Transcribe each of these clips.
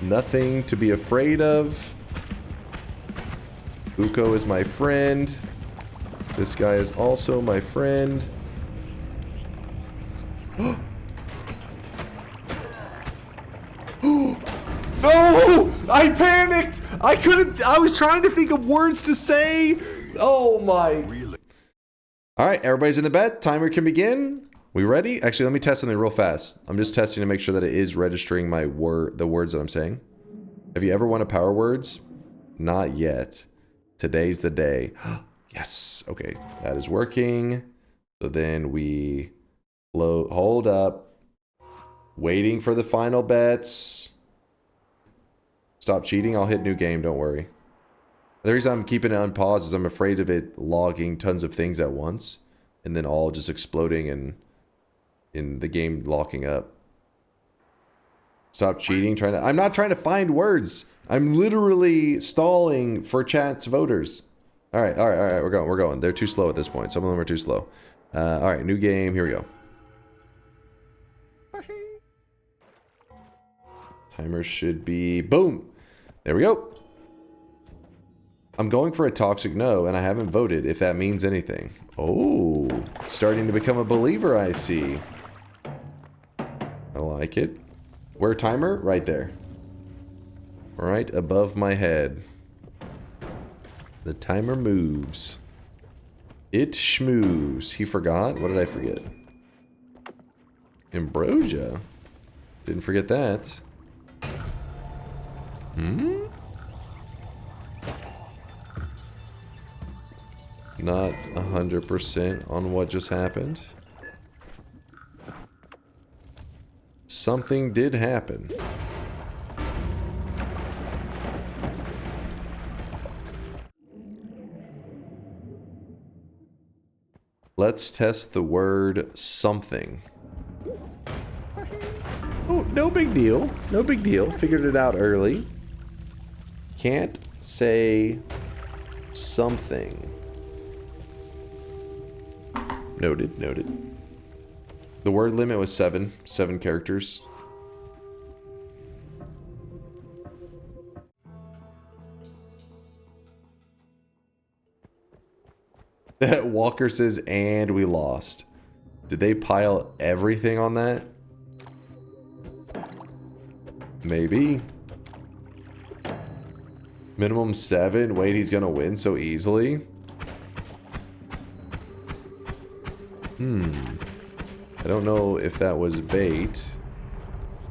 Nothing to be afraid of. Uko is my friend. This guy is also my friend. No! I panicked! I couldn't. I was trying to think of words to say. Oh my. Alright, everybody's in the bed. Timer can begin. We ready? Actually, let me test something real fast. I'm just testing to make sure that it is registering my the words that I'm saying. Have you ever won a Power Words? Not yet. Today's the day. Yes. Okay, that is working. So then we hold up. Waiting for the final bets. Stop cheating. I'll hit new game. Don't worry. The reason I'm keeping it unpaused is I'm afraid of it logging tons of things at once. And then all just exploding and in the game locking up. Stop cheating. I'm not trying to find words. I'm literally stalling for chat's voters. Alright. We're going. They're too slow at this point. Some of them are too slow. Alright, new game. Here we go. Timer should be... Boom! There we go. I'm going for a toxic no, and I haven't voted, if that means anything. Oh, starting to become a believer, I see. I like it. Where timer? Right there. Right above my head. The timer moves. It schmoos. He forgot? What did I forget? Ambrosia. Didn't forget that. Hmm? Not 100% on what just happened. Something did happen. Let's test the word something. Oh, no big deal. No big deal. Figured it out early. Can't say something. Noted, noted. The word limit was 7 characters. Walker says, and we lost. Did they pile everything on that? Maybe. Minimum 7? Wait, he's gonna win so easily? I don't know if that was bait.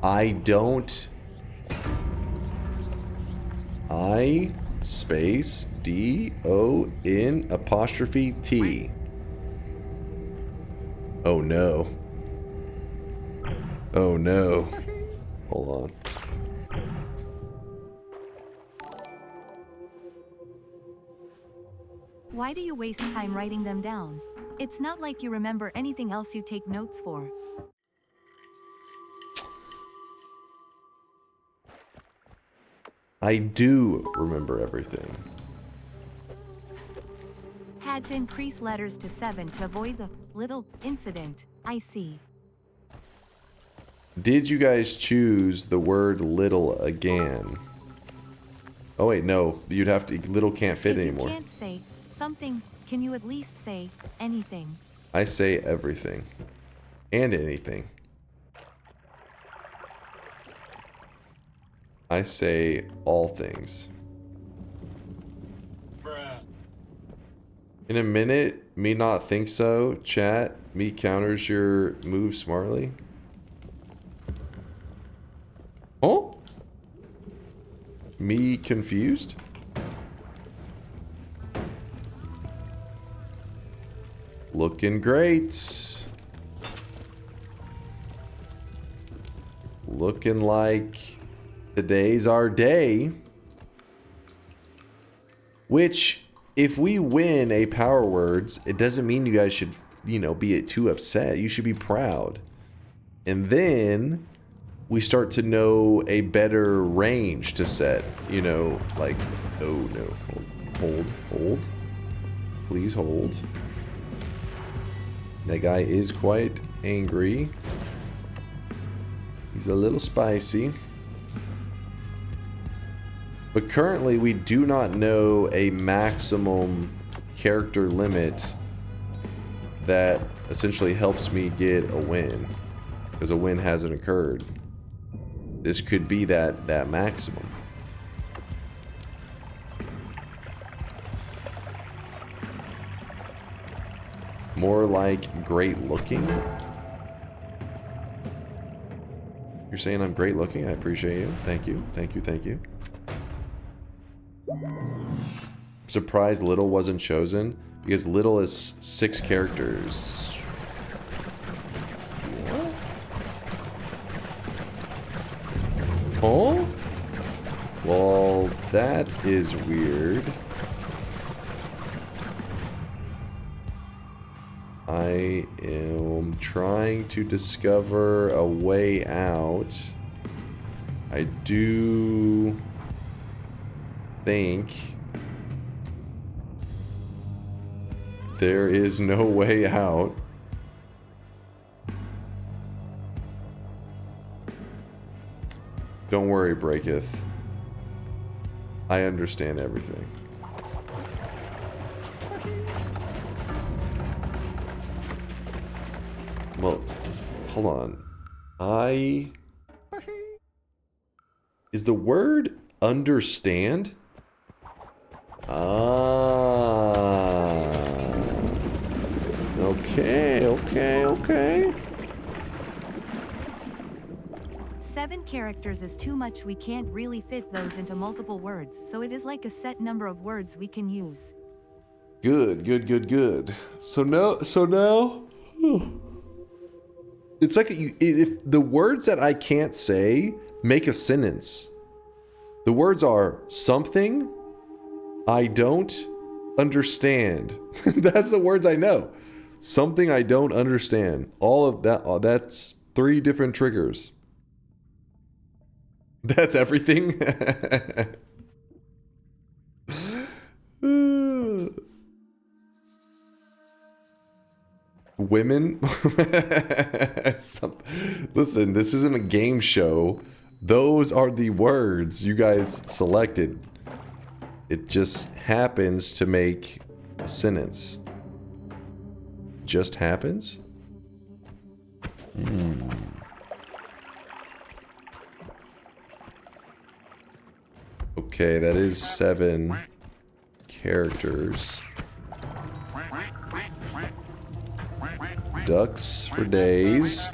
I space D-O-N apostrophe T. Oh no. Oh no. Hold on. Why do you waste time writing them down? It's not like you remember anything else you take notes for. I do remember everything. Had to increase letters to 7 to avoid the little incident. I see. Did you guys choose the word little again? Oh wait, no. You'd have to... Little can't fit anymore. You can't say something. Can you at least say anything? I say everything. And anything. I say all things. Bruh. In a minute, me not think so. Chat, me counters your move smartly. Oh? Me confused? Looking great. Looking like today's our day. Which, if we win a Power Words, it doesn't mean you guys should, you know, be too upset. You should be proud. And then we start to know a better range to set. You know, like, oh no, hold. Please hold. That guy is quite angry. He's a little spicy. But currently, we do not know a maximum character limit that essentially helps me get a win. Because a win hasn't occurred. This could be that maximum. More like great looking. You're saying I'm great looking? I appreciate you. Thank you. Thank you. Thank you. Surprised Little wasn't chosen because Little is 6 characters. What? Oh? Well, that is weird. I am trying to discover a way out. I do think there is no way out. Don't worry, Breaketh. I understand everything. Well, hold on. Is the word understand? Okay. 7 characters is too much. We can't really fit those into multiple words, so it is like a set number of words we can use. Good. So now, it's like if the words that I can't say make a sentence. The words are something I don't understand. That's the words I know. Something I don't understand. All of that, that's 3 different triggers. That's everything. Women. Listen, this isn't a game show. Those are the words you guys selected. It just happens to make a sentence. Just happens? Okay, that is 7 characters. Ducks for days.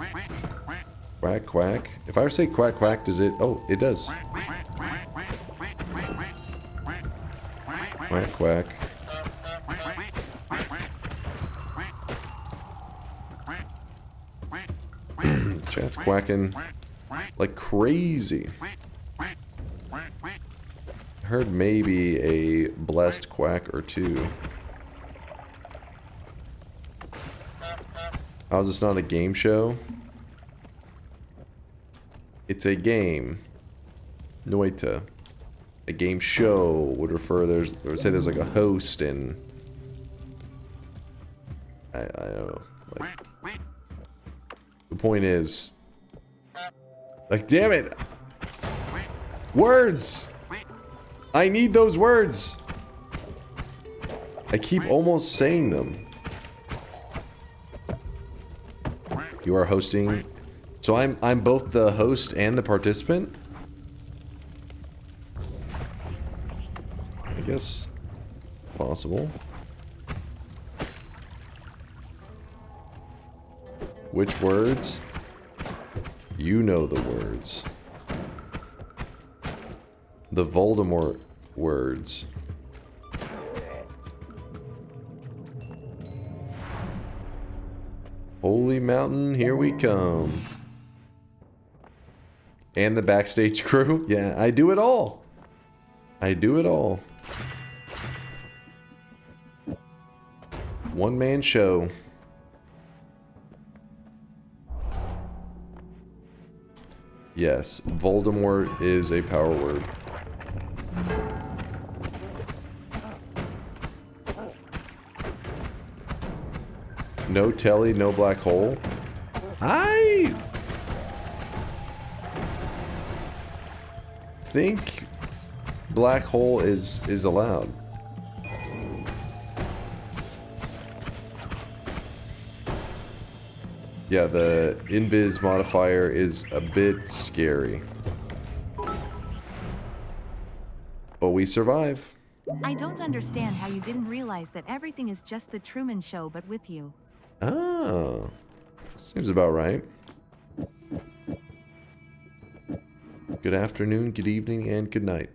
Quack, quack. If I say quack, quack, does it... Oh, it does. Quack, quack. Chat's quacking like crazy. I heard maybe a blessed quack or 2. How is this not a game show? It's a game. Noita. A game show would refer, would say there's like a host and... I don't know. Like, the point is... Like, damn it! Words! I need those words! I keep almost saying them. You are hosting... So I'm both the host and the participant? I guess... Possible. Which words? You know the words. The Voldemort words. Holy Mountain, here we come. And the backstage crew? Yeah, I do it all. I do it all. One-man show. Yes, Voldemort is a power word. No telly, no black hole. I think black hole is allowed. Yeah, the invis modifier is a bit scary. But we survive. I don't understand how you didn't realize that everything is just the Truman Show but with you. Oh. Seems about right. Good afternoon, good evening, and good night.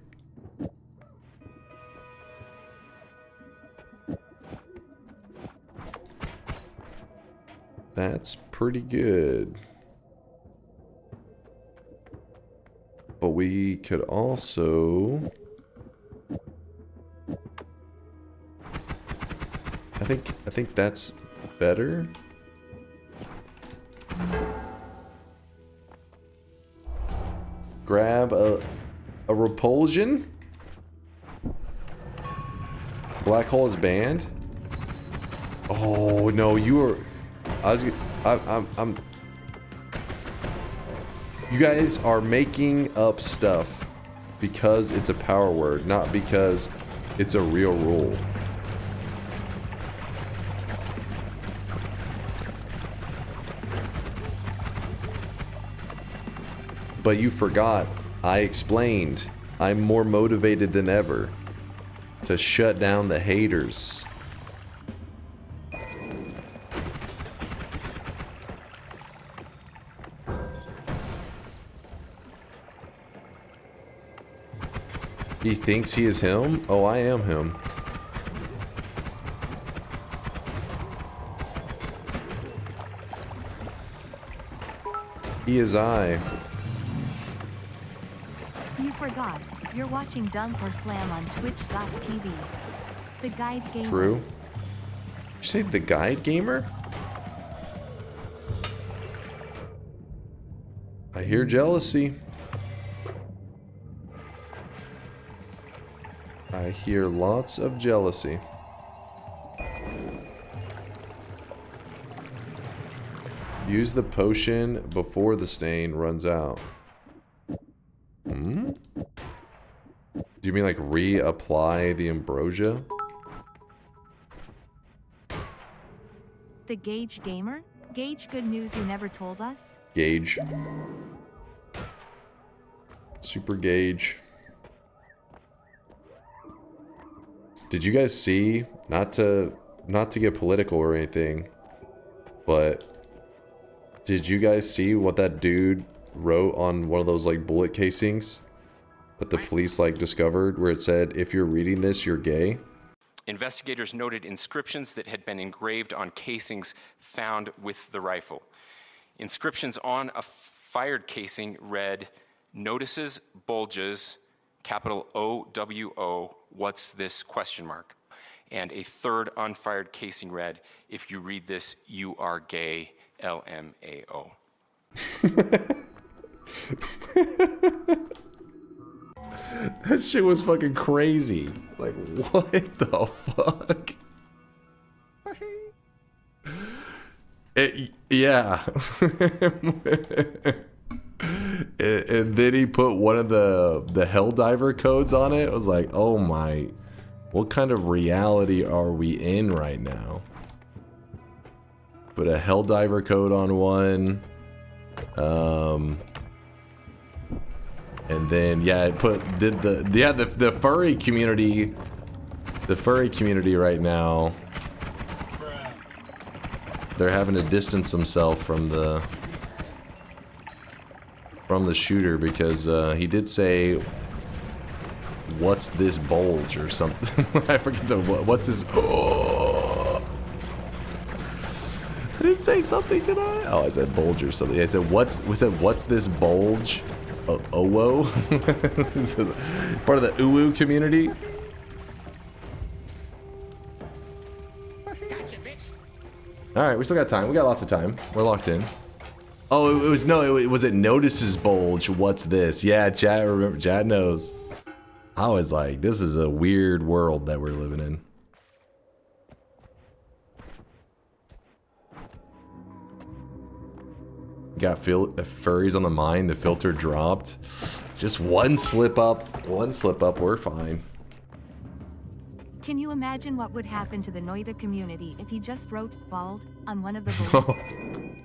That's pretty good. But we could also... I think that's better. Grab a repulsion. Black hole is banned. Oh no, you are. I'm. You guys are making up stuff because it's a power word, not because it's a real rule. But you forgot, I explained, I'm more motivated than ever to shut down the haters. He thinks he is him? Oh, I am him. He is I. You forgot. You're watching DunkOrSlam on Twitch.tv. The Guide Gamer. True. You say the Guide Gamer? I hear jealousy. I hear lots of jealousy. Use the potion before the stain runs out. Hmm? Do you mean like reapply the ambrosia? The Gauge Gamer? Gauge, good news you never told us? Gauge. Super Gauge. Did you guys see, not to get political or anything, but did you guys see what that dude wrote on one of those like bullet casings that the police like discovered, where it said, if you're reading this, you're gay? Investigators noted inscriptions that had been engraved on casings found with the rifle. Inscriptions on a fired casing read, "Notices, bulges, capital O-W-O, what's this, question mark." And a third unfired casing read, "If you read this, you are gay, L-M-A-O. That shit was fucking crazy. Like, what the fuck? Yeah. And then he put one of the Helldiver codes on it. I was like, oh my, what kind of reality are we in right now? Put a Helldiver code on one. And then yeah, it did the furry community. The furry community right now, they're having to distance themselves from the shooter because he did say, "What's this bulge?" or something. I forget what's this. Oh. I didn't say something, did I? Oh, I said bulge or something. I said what's this bulge? Owo? Part of the uwu community. Gotcha, bitch. All right, we still got time. We got lots of time. We're locked in. Oh, was it notices bulge? What's this? Yeah, chat. Remember, chat knows. I was like, this is a weird world that we're living in. Got furries on the mine. The filter dropped. Just one slip up. One slip up. We're fine. Can you imagine what would happen to the Noita community if he just wrote bald on one of the balloons?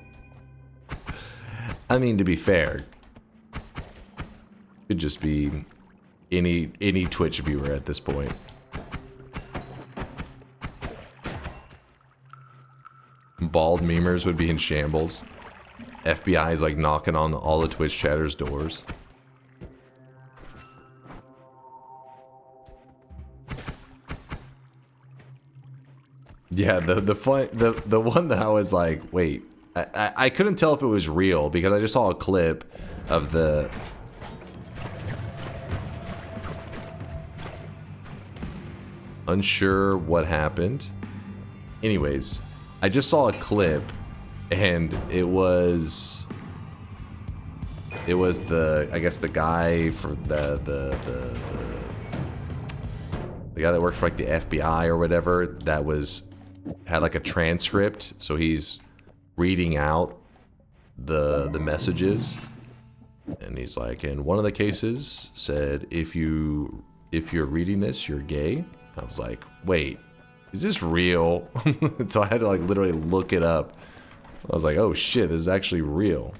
I mean, to be fair, could just be any Twitch viewer at this point. Bald memers would be in shambles. FBI is like knocking on all the Twitch chatters' doors. Yeah, the one that I was like, wait, I couldn't tell if it was real because I just saw a clip of the. Unsure what happened. Anyways, I just saw a clip, and it was the, I guess, the guy for the guy that worked for like the FBI or whatever that had like a transcript, so he's reading out the messages, and he's like, in one of the cases said, if you're reading this, you're gay. I was like, wait, is this real? So I had to like literally look it up. I was like, oh shit, this is actually real.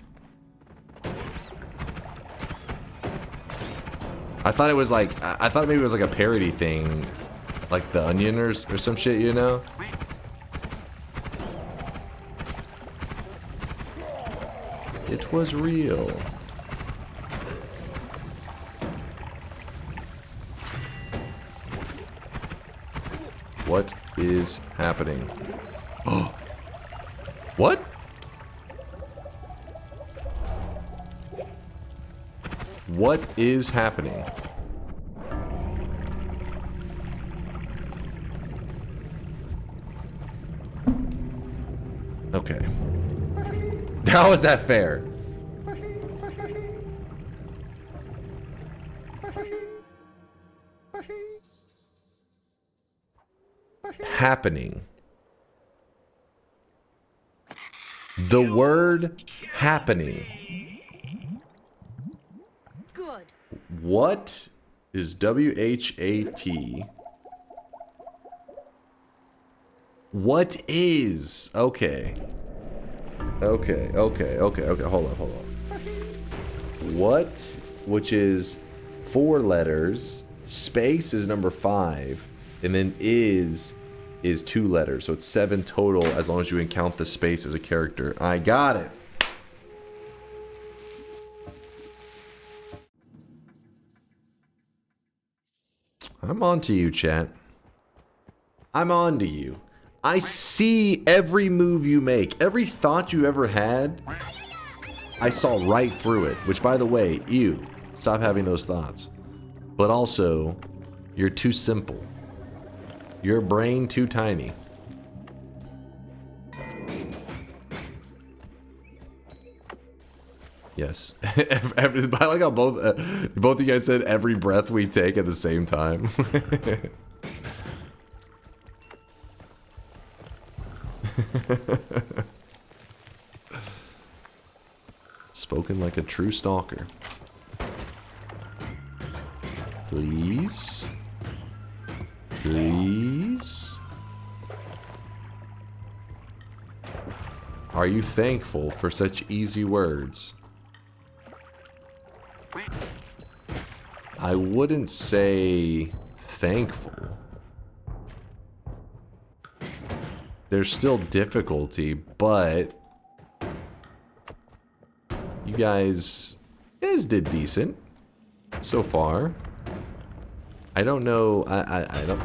I thought it was like, I thought maybe it was like a parody thing, like The Onion or some shit, you know? It was real. What is happening? Oh. What? What is happening? Okay. How is that fair? Happening. The word happening. Good. What is W-H-A-T? What is? Okay. Okay. Hold on. What, which is 4 letters, space is number 5, and then is 2 letters. So it's 7 total as long as you count the space as a character. I got it. I'm on to you, chat. I'm on to you. I see every move you make. Every thought you ever had, I saw right through it. Which, by the way, ew. Stop having those thoughts. But also, you're too simple. Your brain too tiny. Yes. I like how both of you guys said every breath we take at the same time. Spoken like a true stalker. Please. Please. Are you thankful for such easy words? I wouldn't say thankful. There's still difficulty, but you guys did decent so far. I don't know. I don't.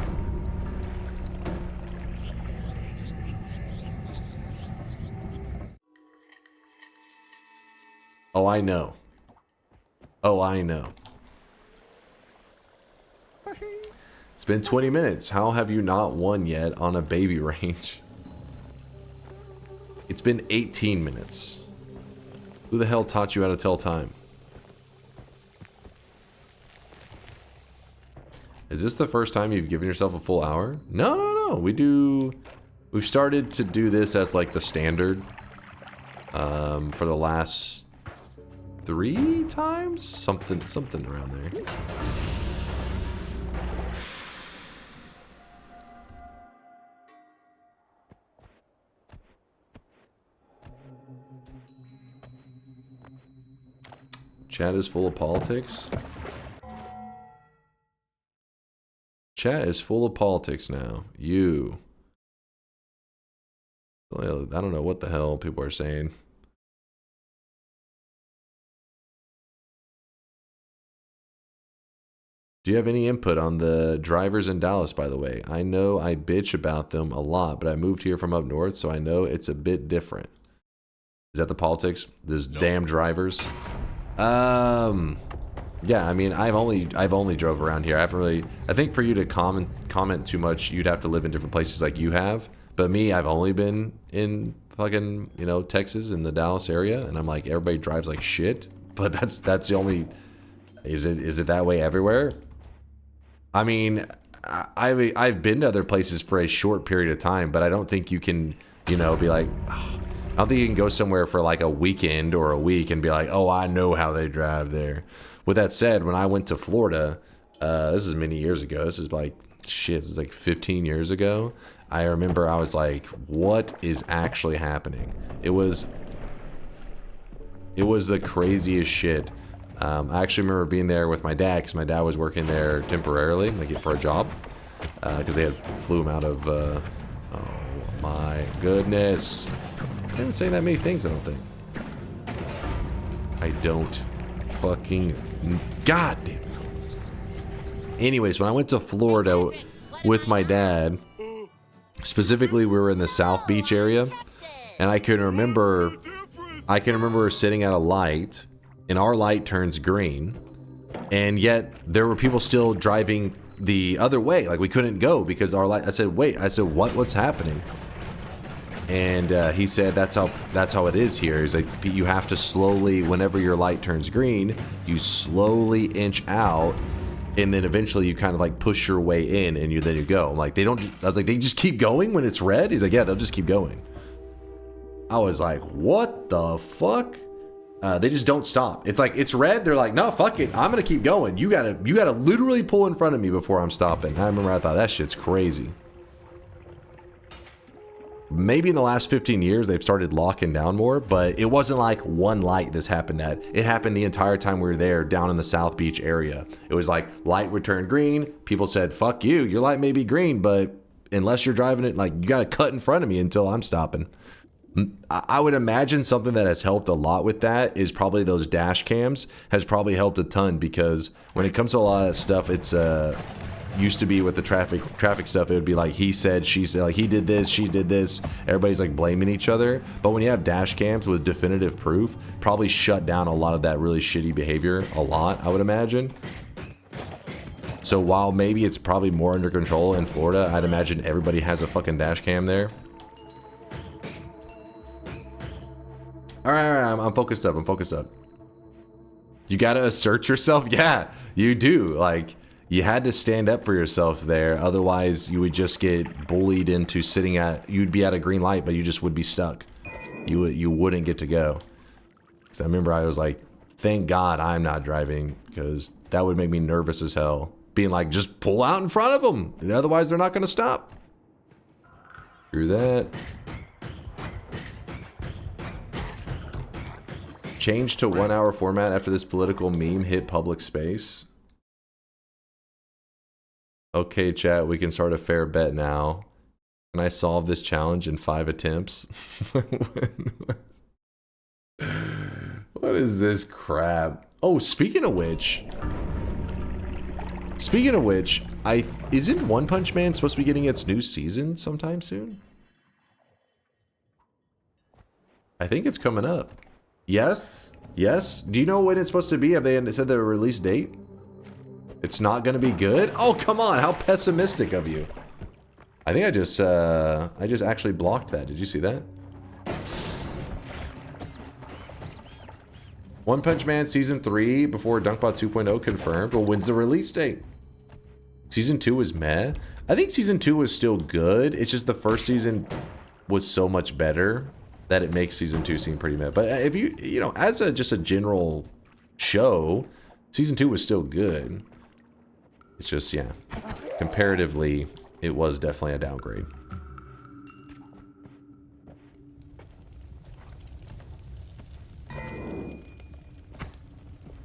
Oh, I know. Oh, I know. It's been 20 minutes. How have you not won yet on a baby range? It's been 18 minutes. Who the hell taught you how to tell time? Is this the first time you've given yourself a full hour? No. We've started to do this as like the standard. for the last 3 times, something around there. Chat is full of politics. Chat is full of politics now. You. I don't know what the hell people are saying. Do you have any input on the drivers in Dallas, by the way? I know I bitch about them a lot, but I moved here from up north, so I know it's a bit different. Is that the politics? Those damn drivers? Yeah, I mean, I've only drove around here. I haven't really. I think for you to comment too much, you'd have to live in different places like you have. But me, I've only been in fucking, you know, Texas in the Dallas area, and I'm like, everybody drives like shit. But that's the only. Is it that way everywhere? I mean, I've been to other places for a short period of time, but I don't think you can, you know, be like. I don't think you can go somewhere for like a weekend or a week and be like, oh, I know how they drive there. With that said, when I went to Florida, this is many years ago. This is like, shit, this is like 15 years ago. I remember I was like, what is actually happening? It was the craziest shit. I actually remember being there with my dad because my dad was working there temporarily, like for a job, because they had flew him out of, oh my goodness. I haven't said that many things, I don't think. I don't fucking... God damn. Anyways, when I went to Florida with my dad, specifically we were in the South Beach area, and I can remember sitting at a light, and our light turns green, and yet there were people still driving the other way. Like, we couldn't go because our light... I said, wait. I said, what's happening? And he said that's how it is here. He's like, you have to slowly, whenever your light turns green, you slowly inch out, and then eventually you kind of like push your way in, and then you go. I'm like, they don't. I was like, they just keep going when it's red. He's like, yeah, they'll just keep going. I was like, what the fuck? They just don't stop. It's like, it's red. They're like, no, fuck it. I'm gonna keep going. You gotta literally pull in front of me before I'm stopping. I remember I thought that shit's crazy. Maybe in the last 15 years they've started locking down more, but it wasn't like one light this happened at. It happened the entire time we were there down in the South Beach area. It was like light would turn green. People said, fuck you, your light may be green, but unless you're driving it, like, you got to cut in front of me until I'm stopping. I would imagine something that has helped a lot with that is probably those dash cams has probably helped a ton, because when it comes to a lot of that stuff, it's used to be with the traffic stuff, it would be like he said, she said, like he did this, she did this. Everybody's like blaming each other. But when you have dash cams with definitive proof, probably shut down a lot of that really shitty behavior a lot, I would imagine. So while maybe it's probably more under control in Florida, I'd imagine everybody has a fucking dash cam there. All right, I'm focused up. I'm focused up. You gotta assert yourself. Yeah, you do. Like, you had to stand up for yourself there. Otherwise, you would just get bullied into sitting at. You'd be at a green light, but you just would be stuck. You wouldn't get to go. Because I remember I was like, thank God I'm not driving, because that would make me nervous as hell. Being like, just pull out in front of them. Otherwise, they're not gonna stop. Through that. Change to 1 hour format after this political meme hit public space. Okay, chat, we can start a fair bet now. Can I solve this challenge in 5 attempts? What is this crap? Oh, speaking of which, isn't One Punch Man supposed to be getting its new season sometime soon? I think it's coming up. Yes? Yes? Do you know when it's supposed to be? Have they said the release date? It's not gonna be good? Oh, come on, how pessimistic of you. I think I just actually blocked that. Did you see that? One Punch Man Season 3 before Dunkbot 2.0 confirmed. Well, when's the release date? Season 2 was meh. I think Season 2 was still good. It's just the first season was so much better that it makes season 2 seem pretty meh. But if you know, as just a general show, season 2 was still good. It's just, yeah, comparatively, it was definitely a downgrade.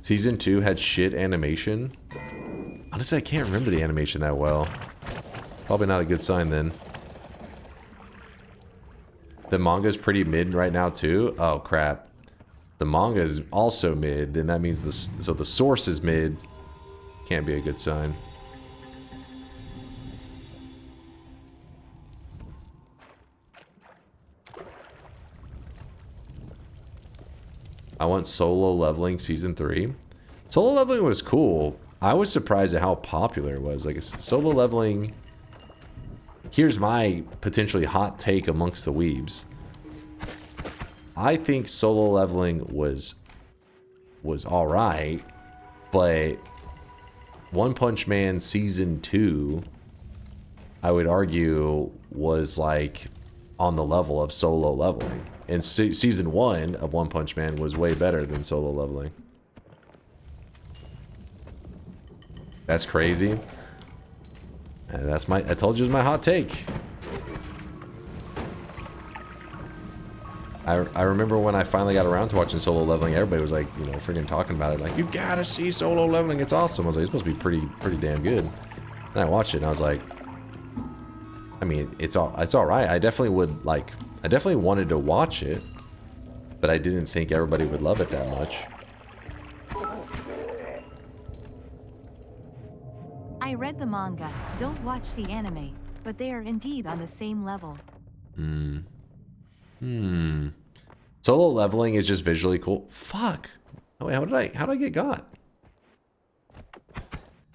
Season 2 had shit animation. Honestly, I can't remember the animation that well. Probably not a good sign then. The manga's pretty mid right now too. Oh crap. The manga is also mid, then that means so the source is mid. Can't be a good sign. I want Solo Leveling Season 3. Solo Leveling was cool. I was surprised at how popular it was. Like, Solo Leveling... Here's my potentially hot take amongst the weebs. I think Solo Leveling was alright, but One Punch Man Season 2, I would argue, was like on the level of Solo Leveling. And Season 1 of One Punch Man was way better than Solo Leveling. That's crazy. And that's I told you it was my hot take. I remember when I finally got around to watching Solo Leveling, everybody was like, you know, freaking talking about it. Like, you gotta see Solo Leveling, it's awesome. I was like, it's supposed to be pretty damn good. And I watched it and I was like, I mean, it's alright. I definitely wanted to watch it, but I didn't think everybody would love it that much. I read the manga, don't watch the anime, but they are indeed on the same level. Solo Leveling is just visually cool. Fuck. Oh wait, how did I get got?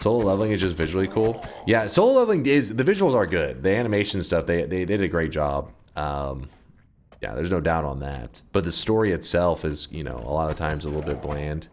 Solo Leveling is just visually cool. Yeah, Solo Leveling is, the visuals are good. The animation stuff, they did a great job. Yeah, there's no doubt on that. But the story itself is, you know, a lot of times a little bit bland.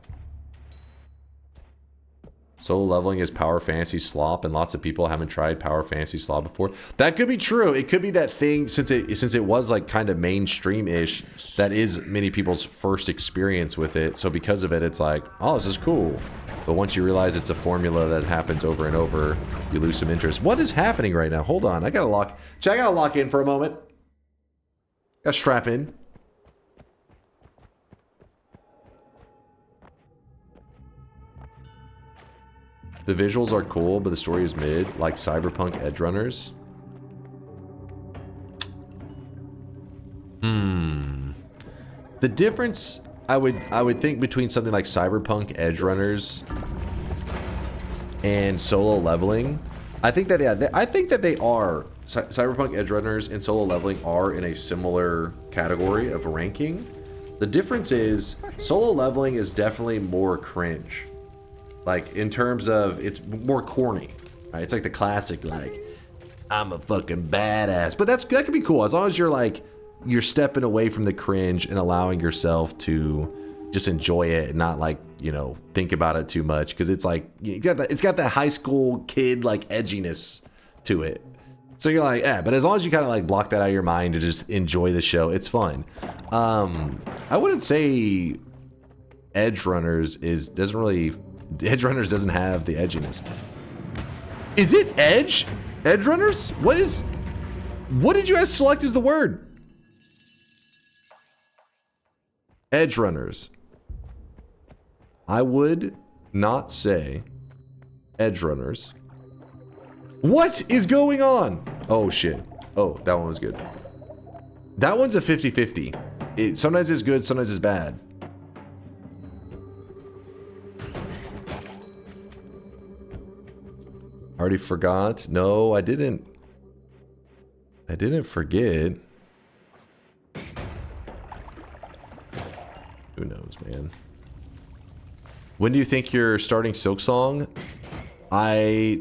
Solo Leveling is Power Fantasy slop, and lots of people haven't tried Power Fantasy slop before. That could be true. It could be that thing, since it was like kind of mainstream-ish, that is many people's first experience with it. So because of it, it's like, oh, this is cool. But once you realize it's a formula that happens over and over, you lose some interest. What is happening right now? Hold on, I gotta lock in for a moment. Gotta strap in. The visuals are cool, but the story is mid, like Cyberpunk Edgerunners. The difference I would think between something like Cyberpunk Edgerunners and Solo Leveling, I think that they are Cyberpunk Edgerunners and Solo Leveling are in a similar category of ranking. The difference is Solo Leveling is definitely more cringe. Like, in terms of, it's more corny, right? It's like the classic, like, I'm a fucking badass. But that could be cool, as long as you're, like, you're stepping away from the cringe and allowing yourself to just enjoy it and not, like, you know, think about it too much. Because it's like, it's got that high school kid, like, edginess to it. So you're like, yeah, but as long as you kind of, like, block that out of your mind to just enjoy the show, it's fun. I wouldn't say Edgerunners Edgerunners doesn't have the edginess. Is it Edge? Edgerunners? What did you guys select as the word? Edgerunners. I would not say Edgerunners. What is going on? Oh shit. Oh, that one was good. That one's a 50-50. Sometimes it's good, sometimes it's bad. Already forgot? No, I didn't. I didn't forget. Who knows, man? When do you think you're starting Silksong?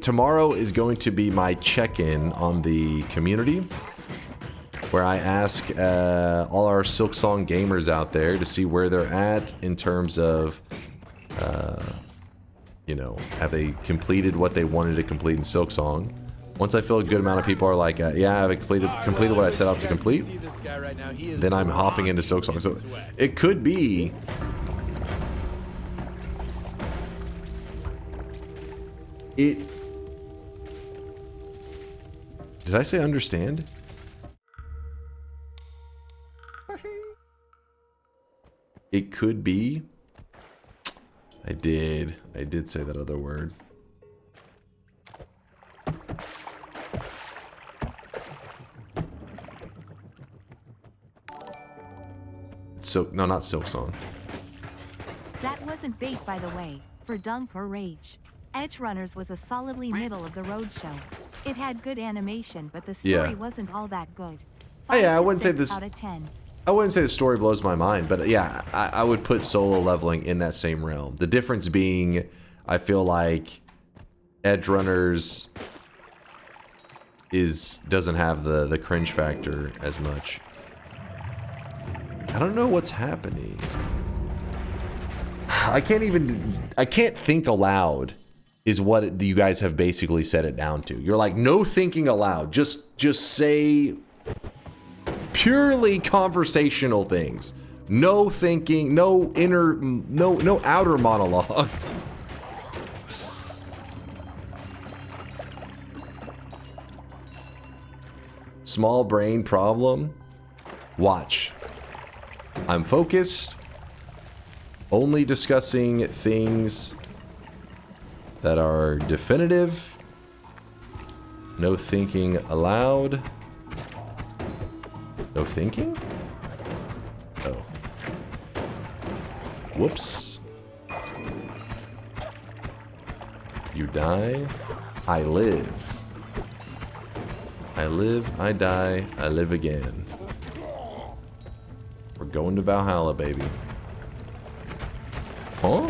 Tomorrow is going to be my check-in on the community, where I ask all our Silksong gamers out there to see where they're at in terms of you know, have they completed what they wanted to complete in Silksong? Once I feel a good amount of people are like, yeah, I've completed what I set out to complete, then I'm hopping into Silksong. So it could be... Did I say understand? It could be. I did say that other word. No, not Silksong. That wasn't bait, by the way, for Dunk or Rage. Edge Runners was a solidly middle of the road show. It had good animation, but the story wasn't all that good. Yeah, I wouldn't say this. Out of 10. I wouldn't say the story blows my mind, but yeah, I would put solo leveling in that same realm. The difference being, I feel like Edge Runners doesn't have the cringe factor as much. I don't know what's happening. I can't think aloud is what you guys have basically set it down to. You're like, no thinking aloud. Just say purely conversational things. No thinking, no outer monologue. Small brain problem. Watch. I'm focused. Only discussing things that are definitive. No thinking aloud. No thinking? Oh. Whoops. You die. I live. I live, I die, I live again. We're going to Valhalla, baby. Huh?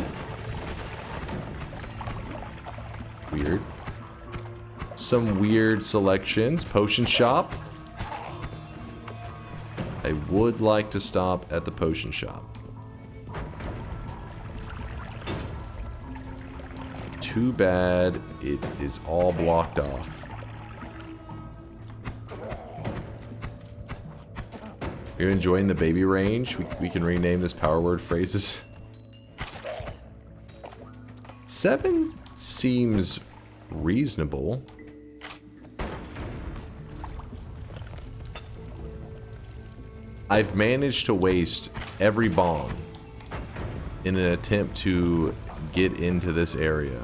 Weird. Some weird selections. Potion shop. I would like to stop at the potion shop. Too bad it is all blocked off. You're enjoying the baby range? We can rename this power word phrases. 7 seems reasonable. I've managed to waste every bomb in an attempt to get into this area,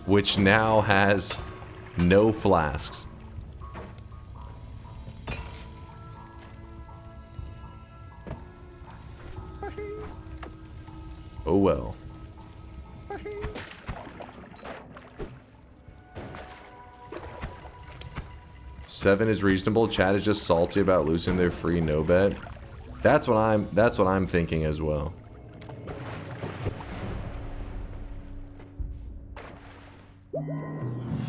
which now has no flasks. Oh well. Seven is reasonable. Chat is just salty about losing their free no bet. That's what I'm thinking as well.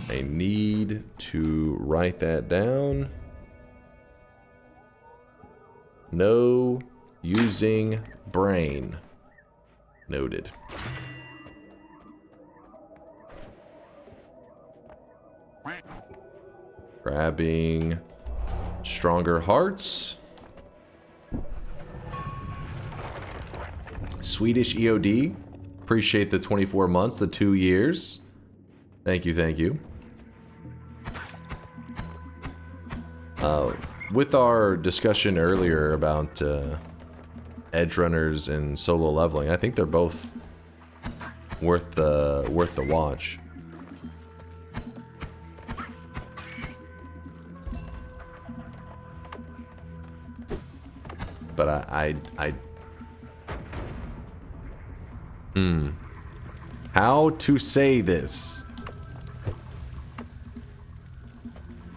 I need to write that down. No using brain. Noted. Grabbing stronger hearts. Swedish EOD. Appreciate the 24 months, the 2 years. Thank you, thank you. With our discussion earlier about edge runners and solo leveling, I think they're both worth the watch. But how to say this?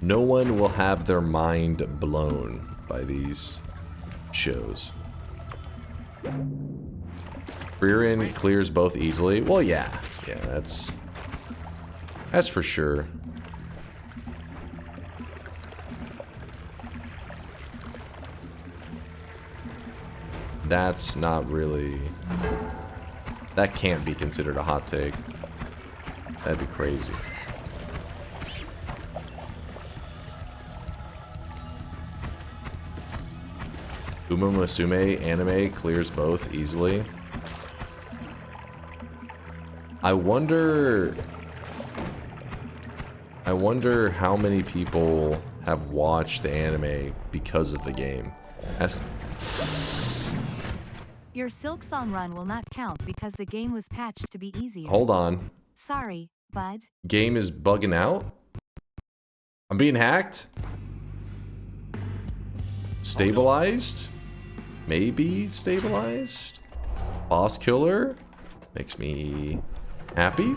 No one will have their mind blown by these shows. Rear end clears both easily. Well, yeah, that's for sure. That's not really... That can't be considered a hot take. That'd be crazy. Uma Musume anime clears both easily. I wonder how many people have watched the anime because of the game. Your Silk Song run will not count because the game was patched to be easier. Hold on. Sorry, bud. Game is bugging out? I'm being hacked? Stabilized? Maybe stabilized? Boss killer? Makes me happy.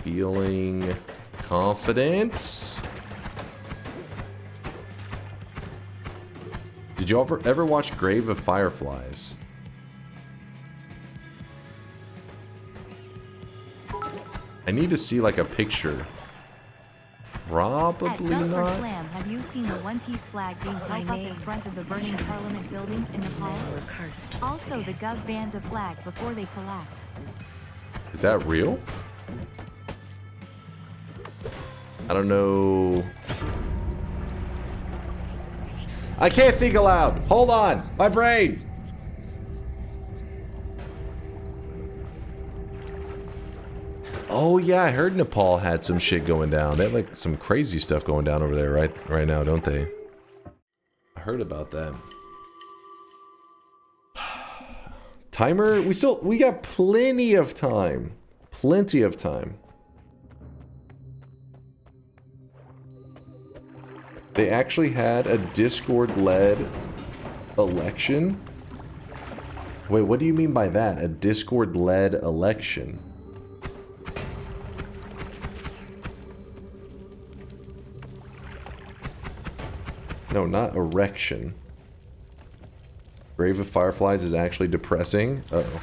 Feeling confident. Did you ever watch Grave of Fireflies? I need to see like a picture. Probably At not. DunkOrSlam, have you seen the One Piece flag being held up in front of the burning parliament buildings in Nepal? Also, the Gov banned the flag before they collapsed. Is that real? I don't know. I can't think aloud. Hold on. My brain. Oh yeah, I heard Nepal had some shit going down. They have like some crazy stuff going down over there right now, don't they? I heard about that. Timer, we got plenty of time. Plenty of time. They actually had a Discord-led election. Wait, what do you mean by that? A Discord-led election? No, not erection. Grave of Fireflies is actually depressing. Uh-oh.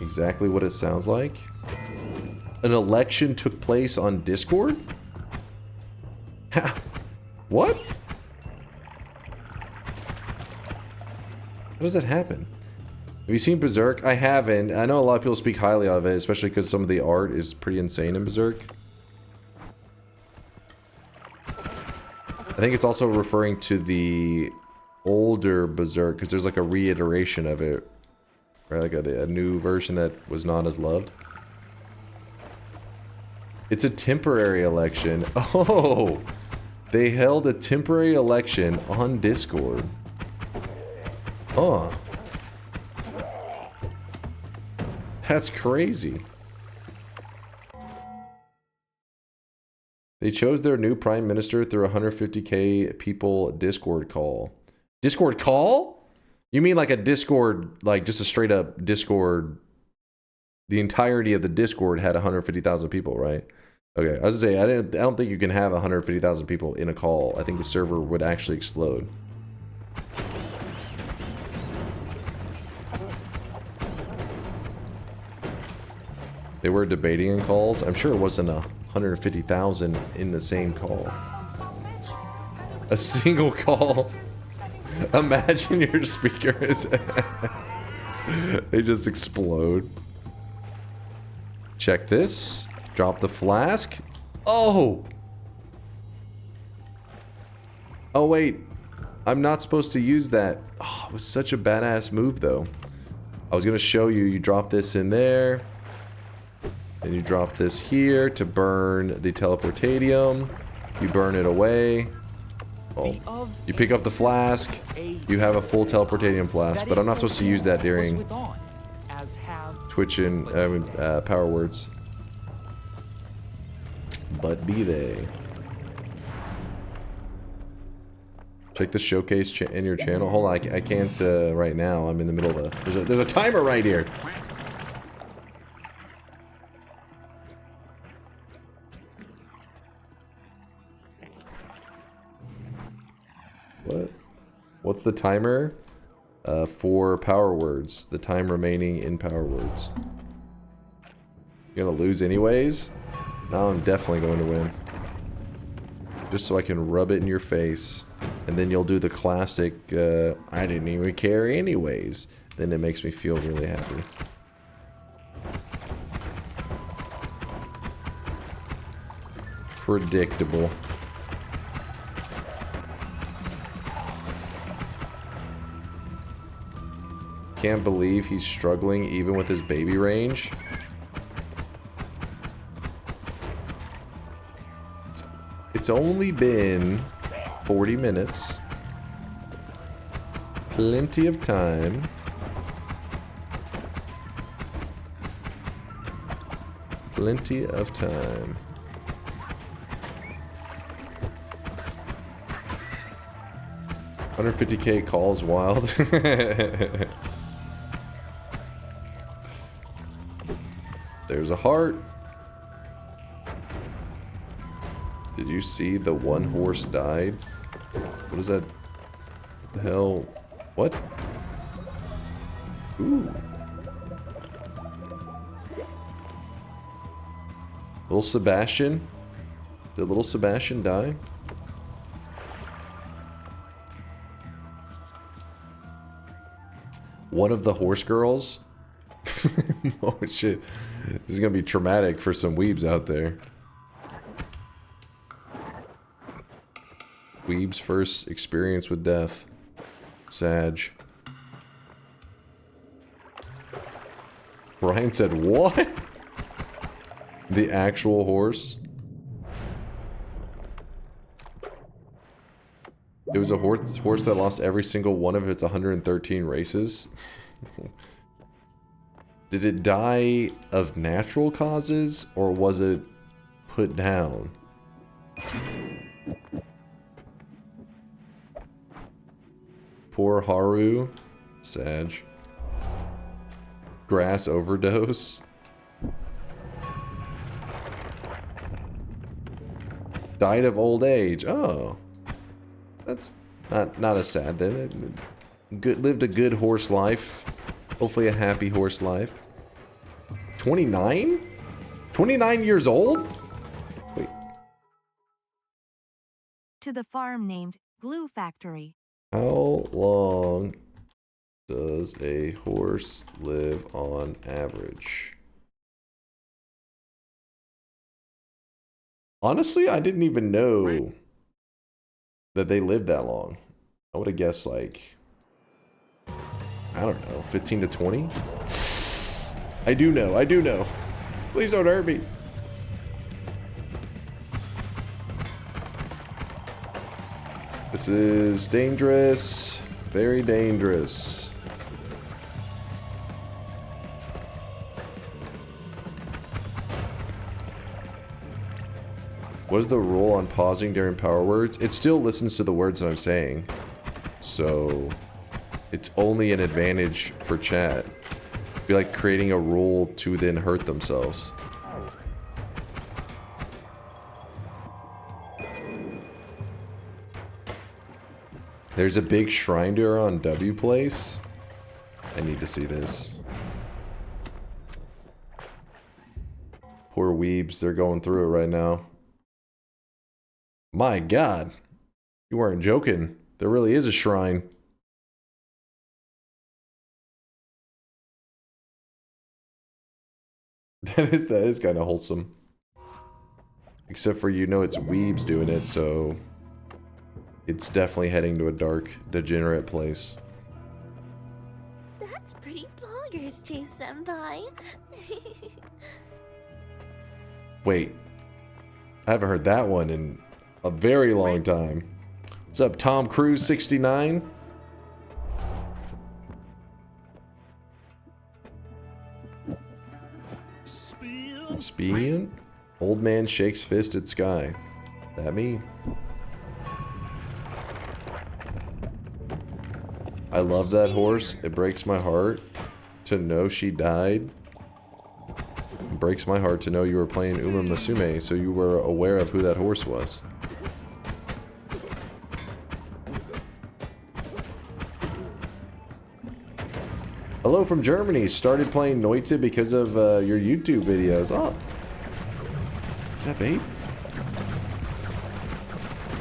Exactly what it sounds like. An election took place on Discord? What? How does that happen? Have you seen Berserk? I haven't. I know a lot of people speak highly of it, especially because some of the art is pretty insane in Berserk. I think it's also referring to the older Berserk, because there's like a reiteration of it. Right, like a new version that was not as loved. It's a temporary election. Oh! They held a temporary election on Discord. Oh. That's crazy. They chose their new prime minister through a 150k people Discord call. Discord call? You mean like a Discord, like just a straight up Discord? The entirety of the Discord had 150,000 people, right? Okay, I was gonna say I don't think you can have 150,000 people in a call. I think the server would actually explode. They were debating in calls. I'm sure it wasn't 150,000 in the same call. A single call. Imagine your speakers. They just explode. Check this. Drop the flask. Oh! Oh wait. I'm not supposed to use that. Oh, it was such a badass move though. I was gonna show you. You drop this in there. Then you drop this here to burn the teleportadium. You burn it away. Oh. You pick up the flask. You have a full teleportadium flask, but I'm not supposed to use that during Twitch and power words. But be they. Check the showcase in your channel. Hold on, I can't right now. I'm in the middle of a. There's a timer right here. What? What's the timer? For power words. The time remaining in power words. You're gonna lose anyways? Now I'm definitely going to win. Just so I can rub it in your face. And then you'll do the classic, I didn't even care anyways. Then it makes me feel really happy. Predictable. Can't believe he's struggling even with his baby range. It's only been 40 minutes. Plenty of time. Plenty of time. $150K calls wild. There's a heart. Did you see the one horse died? What is that? What the hell? What? Ooh. Little Sebastian? Did little Sebastian die? One of the horse girls? Oh shit. This is gonna be traumatic for some weebs out there. Weeb's first experience with death. Sag. Brian said, what? The actual horse? It was a horse that lost every single one of its 113 races. Did it die of natural causes, or was it put down? Poor Haru. Sag. Grass overdose. Died of old age. Oh. That's not as sad then. Lived a good horse life. Hopefully a happy horse life. 29? 29 years old? Wait. To the farm named Glue Factory. How long does a horse live on average? Honestly, I didn't even know that they lived that long. I would have guessed like, I don't know, 15 to 20? I do know. Please don't hurt me. This is dangerous. Very dangerous. What is the rule on pausing during power words? It still listens to the words that I'm saying. So it's only an advantage for chat. It'd be like creating a rule to then hurt themselves. There's a big shrine to her on W Place. I need to see this. Poor weebs, they're going through it right now. My god. You weren't joking. There really is a shrine. That is kind of wholesome. Except for, you know, it's weebs doing it, so it's definitely heading to a dark, degenerate place. That's pretty boggers, J-senpai. Wait. I haven't heard that one in a very long time. What's up, Tom Cruise 69? Spion? Old man shakes fist at sky. That me? I love that horse. It breaks my heart to know she died. It breaks my heart to know you were playing Uma Musume, so you were aware of who that horse was. Hello from Germany. Started playing Noita because of your YouTube videos. Oh. Is that babe?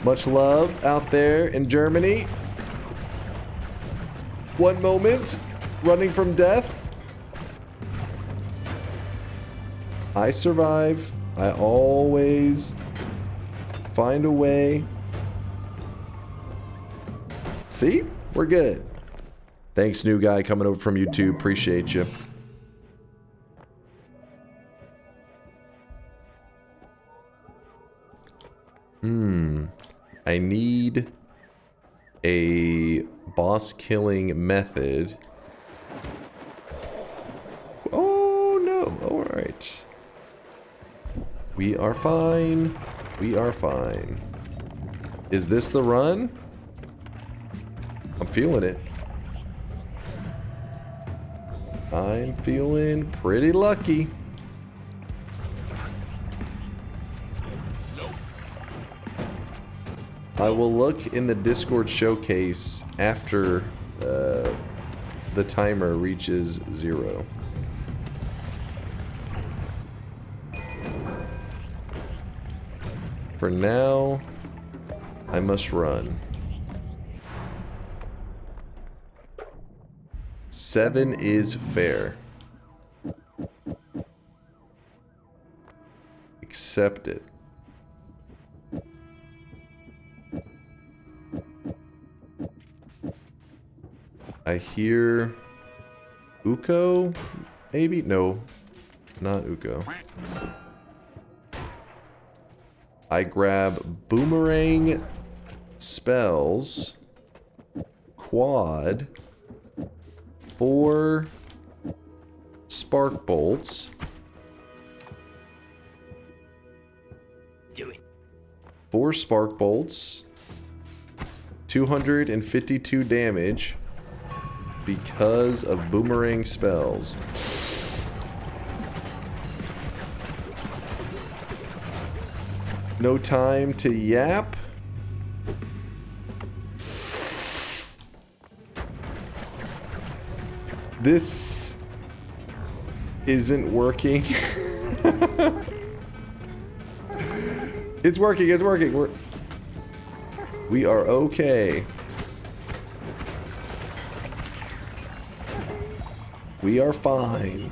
Much love out there in Germany. One moment. Running from death. I survive. I always find a way. See? We're good. Thanks, new guy coming over from YouTube. Appreciate you. I need a boss killing method. Oh no. Alright. We are fine. We are fine. Is this the run? I'm feeling it. I'm feeling pretty lucky. I will look in the Discord showcase after the timer reaches 0. For now, I must run. 7 is fair. Accept it. I hear Uko, maybe? No, not Uko. I grab boomerang spells, quad, 4 spark bolts. Do it. 4 spark bolts, 252 damage. Because of boomerang spells. No time to yap. This isn't working. It's working, it's working. We are okay. We are fine.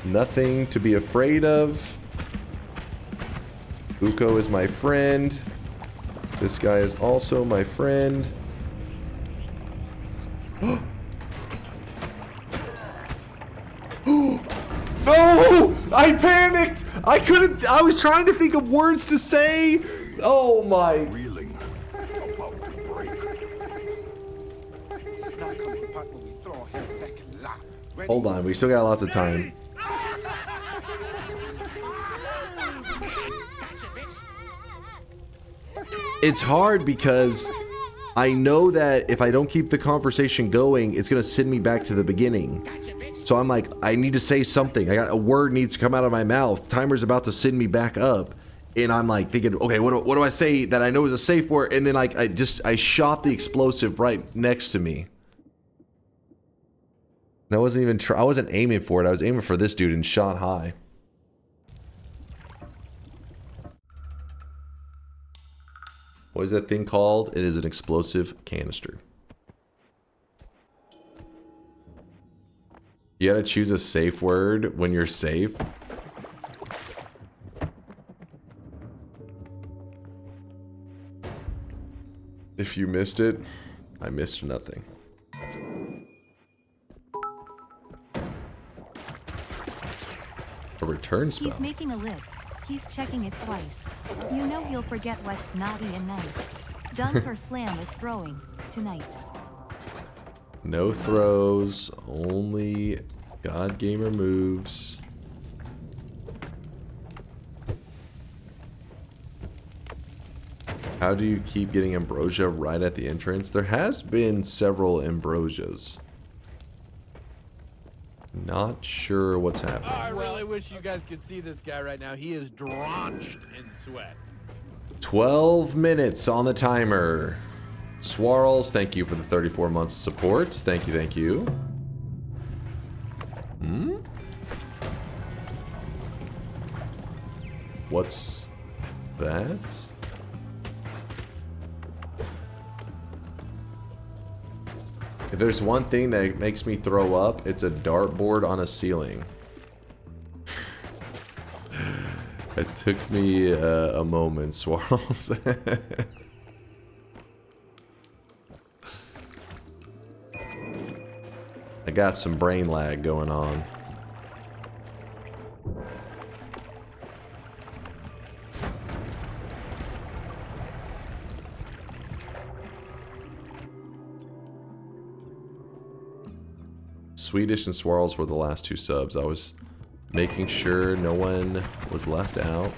Nothing to be afraid of. Uko is my friend. This guy is also my friend. Oh! I panicked! I couldn't. I was trying to think of words to say. Oh my. Hold on, we still got lots of time. It's hard because I know that if I don't keep the conversation going, it's gonna send me back to the beginning. So I'm like, I need to say something. A word needs to come out of my mouth. Timer's about to send me back up. And I'm like thinking, okay, what do I say that I know is a safe word? And then like I shot the explosive right next to me. And I wasn't even I wasn't aiming for it. I was aiming for this dude and shot high. What is that thing called? It is an explosive canister. You gotta choose a safe word when you're safe. If you missed it, I missed nothing. A return spell. He's making a list. He's checking it twice. You know he'll forget what's naughty and nice. DunkOrSlam is throwing tonight. No throws, only God Gamer moves. How do you keep getting ambrosia right at the entrance? There has been several ambrosias. Not sure what's happening. I really wish you guys could see this guy right now. He is drenched in sweat. 12 minutes on the timer. Swarls, thank you for the 34 months of support. Thank you, thank you. What's that? If there's one thing that makes me throw up, it's a dartboard on a ceiling. It took me a moment, Swirls. I got some brain lag going on. Swedish and Swirls were the last two subs. I was making sure no one was left out.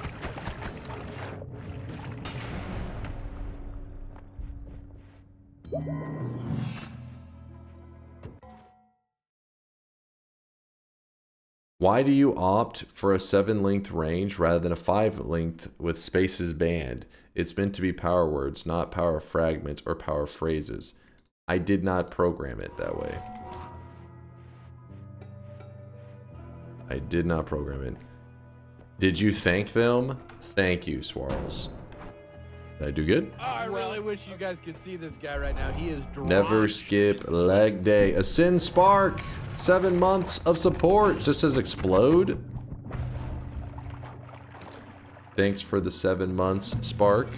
Why do you opt for a 7-length range rather than a 5-length with spaces banned? It's meant to be power words, not power fragments or power phrases. I did not program it that way. I did not program it. Did you thank them? Thank you, Swirls. Did I do good? Oh, I really wish you guys could see this guy right now. He is drenched. Never skip leg day. Ascend Spark. 7 months of support. Just says explode. Thanks for the 7 months, Spark.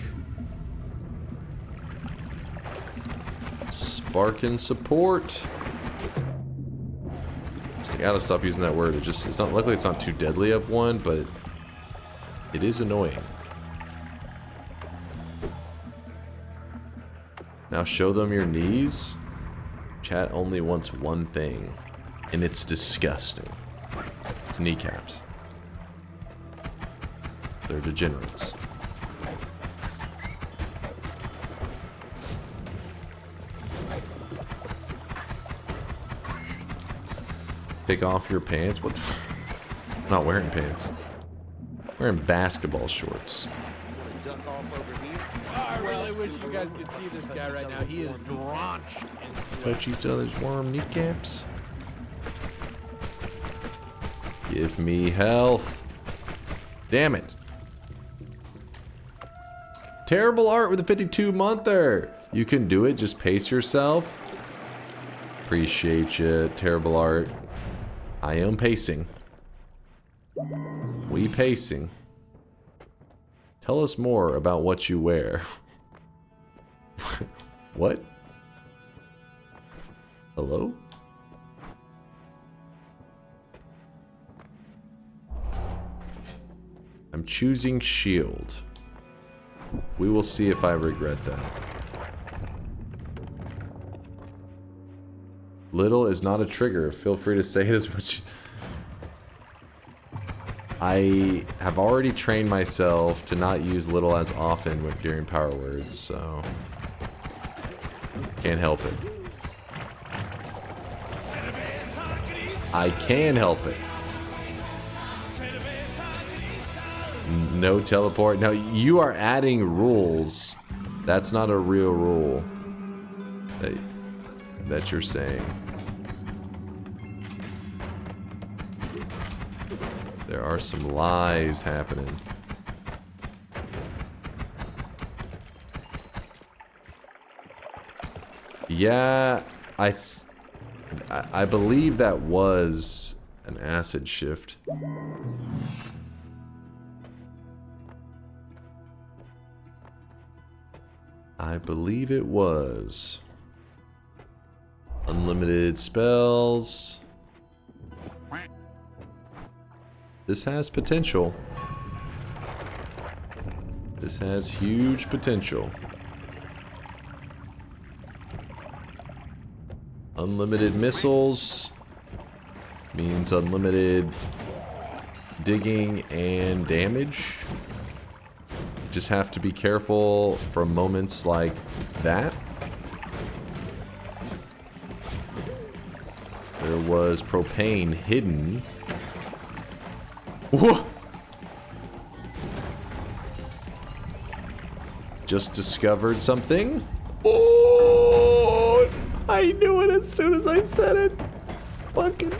Spark and support. I gotta stop using that word. It's not, luckily it's not too deadly of one, but it is annoying. Now show them your knees. Chat only wants one thing, and it's disgusting. It's kneecaps. They're degenerates. Take off your pants? What the I'm not wearing pants. I'm wearing basketball shorts. Oh, I really wish you guys could see this guy right now. He is drenched in sweat. Touch each other's warm kneecaps. Give me health. Damn it. Terrible art with a 52-monther. You can do it. Just pace yourself. Appreciate you. Terrible art. I am pacing. We pacing. Tell us more about what you wear. What? Hello? I'm choosing shield. We will see if I regret that. Little is not a trigger. Feel free to say it as much. I have already trained myself to not use little as often during power words, so can't help it. I can help it. No teleport. No, you are adding rules. That's not a real rule that you're saying. There are some lies happening. Yeah, I believe that was an acid shift. I believe it was. Unlimited spells. This has potential. This has huge potential. Unlimited missiles means unlimited digging and damage. Just have to be careful for moments like that. There was propane hidden. Whoa! Just discovered something. Oh! I knew it as soon as I said it. Fucking.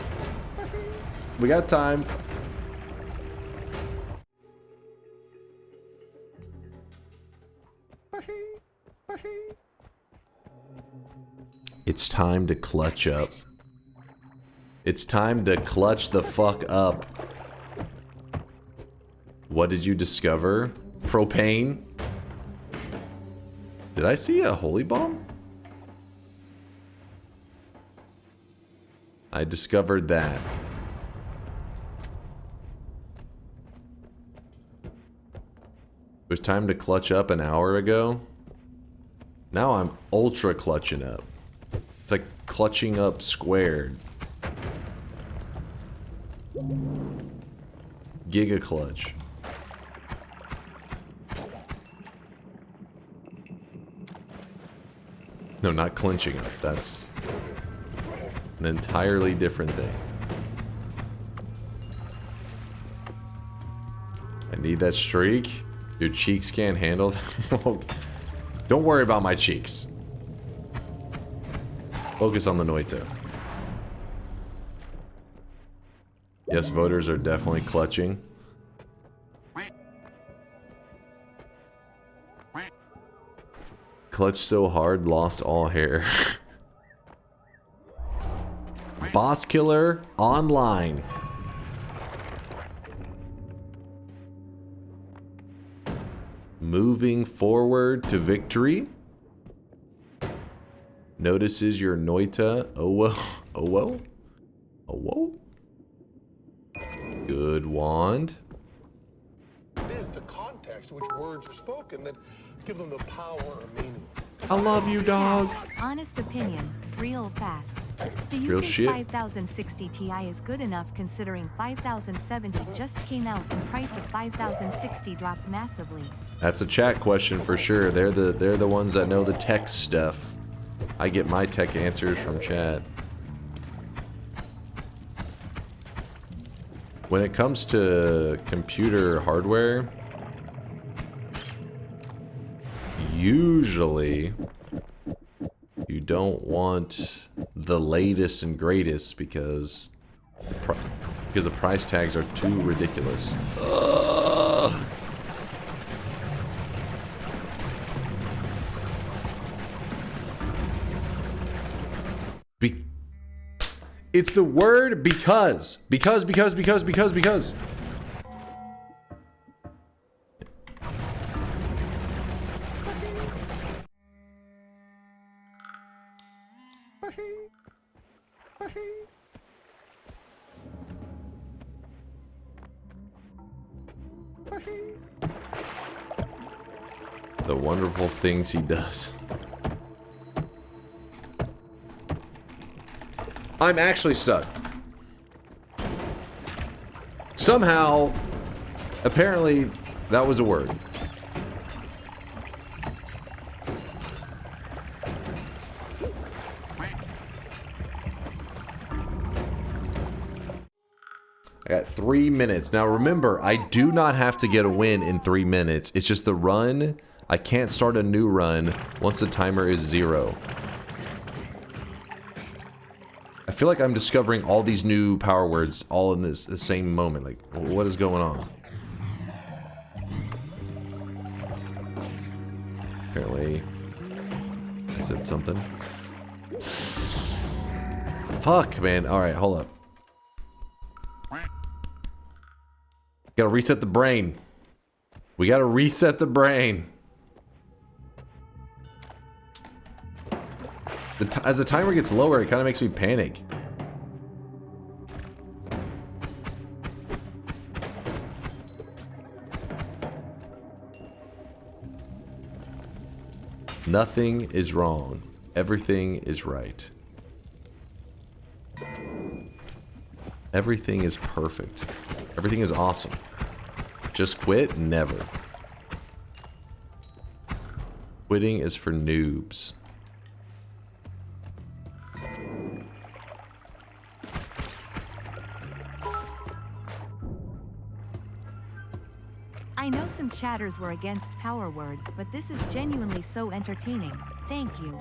We got time. It's time to clutch up. It's time to clutch the fuck up. What did you discover? Propane? Did I see a holy bomb? I discovered that. It was time to clutch up an hour ago. Now I'm ultra clutching up. It's like clutching up squared. Giga clutch. No, not clinching up. That's an entirely different thing. I need that streak. Your cheeks can't handle that. Don't worry about my cheeks. Focus on the Noita. Yes, voters are definitely clutching. Clutch so hard, lost all hair. Boss Killer online. Moving forward to victory. Notices your Noita. Oh well. Oh well. Oh whoa. Good wand. It is the context in which words are spoken that give them the power or meaning. I love you, dog. Honest opinion, real fast. Do you Real think shit. 5060 Ti is good enough considering 5070 just came out and price of 5060 dropped massively? That's a chat question for sure. They're the ones that know the tech stuff. I get my tech answers from chat. When it comes to computer hardware, usually you don't want the latest and greatest because the price tags are too ridiculous. It's the word because. Because. The wonderful things he does. I'm actually stuck. Somehow, apparently, that was a word. I got 3 minutes. Now remember, I do not have to get a win in 3 minutes. It's just the run. I can't start a new run once the timer is 0. I feel like I'm discovering all these new power words all in the same moment. Like, what is going on? Apparently, I said something. Fuck, man. All right, hold up. Gotta reset the brain. We gotta reset the brain. As the timer gets lower, it kind of makes me panic. Nothing is wrong. Everything is right. Everything is perfect. Everything is awesome. Just quit? Never. Quitting is for noobs. I know some chatters were against power words, but this is genuinely so entertaining. Thank you.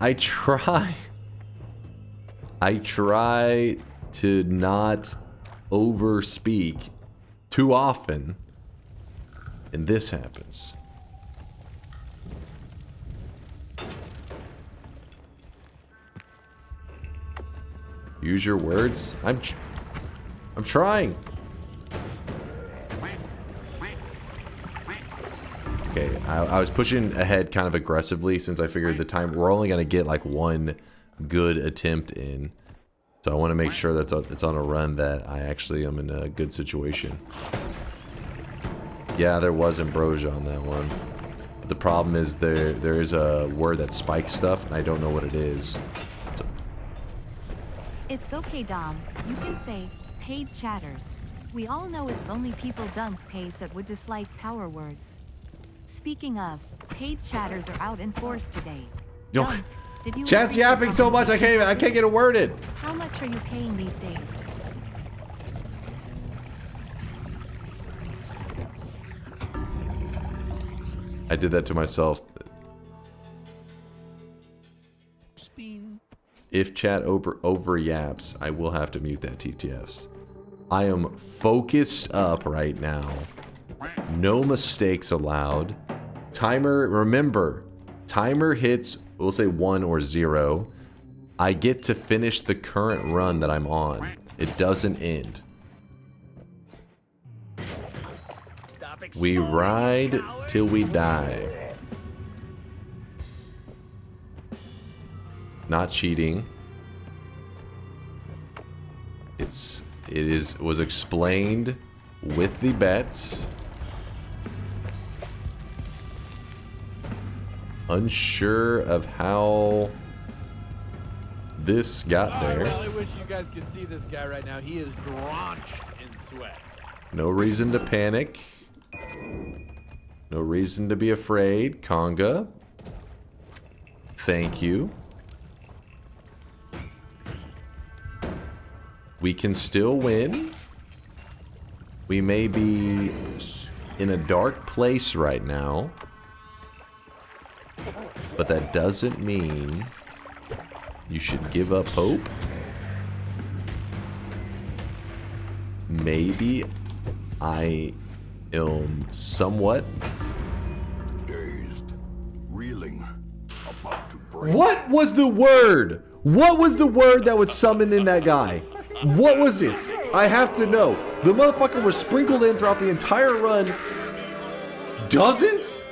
I try to not overspeak too often, and this happens. Use your words. I'm trying. Okay, I was pushing ahead kind of aggressively since I figured the time we're only gonna get like one good attempt in, so I want to make sure that it's on a run that I actually am in a good situation. Yeah, there was ambrosia on that one, but the problem is there is a word that spikes stuff, and I don't know what it is. So. It's okay, Dom. You can say, paid chatters. We all know it's only people Dunk pays that would dislike power words. Speaking of, paid chatters are out in force today. Yo, Dunk, did you chat's agree to yapping so much I can't get a word in. How much are you paying these days? I did that to myself. If chat over yaps, I will have to mute that TTS. I am focused up right now. No mistakes allowed. Timer, remember, timer hits, we'll say 1 or 0. I get to finish the current run that I'm on. It doesn't end. We ride till we die. Not cheating. It was explained with the bets. Unsure of how this got there. Well, I wish you guys could see this guy right now. He is drenched in sweat. No reason to panic. No reason to be afraid. Conga. Thank you. We can still win. We may be in a dark place right now, but that doesn't mean you should give up hope. Maybe I am somewhat Dazed, reeling, about to break. What was the word? What was the word that would summon in that guy? What was it? I have to know. The motherfucker was sprinkled in throughout the entire run. Doesn't?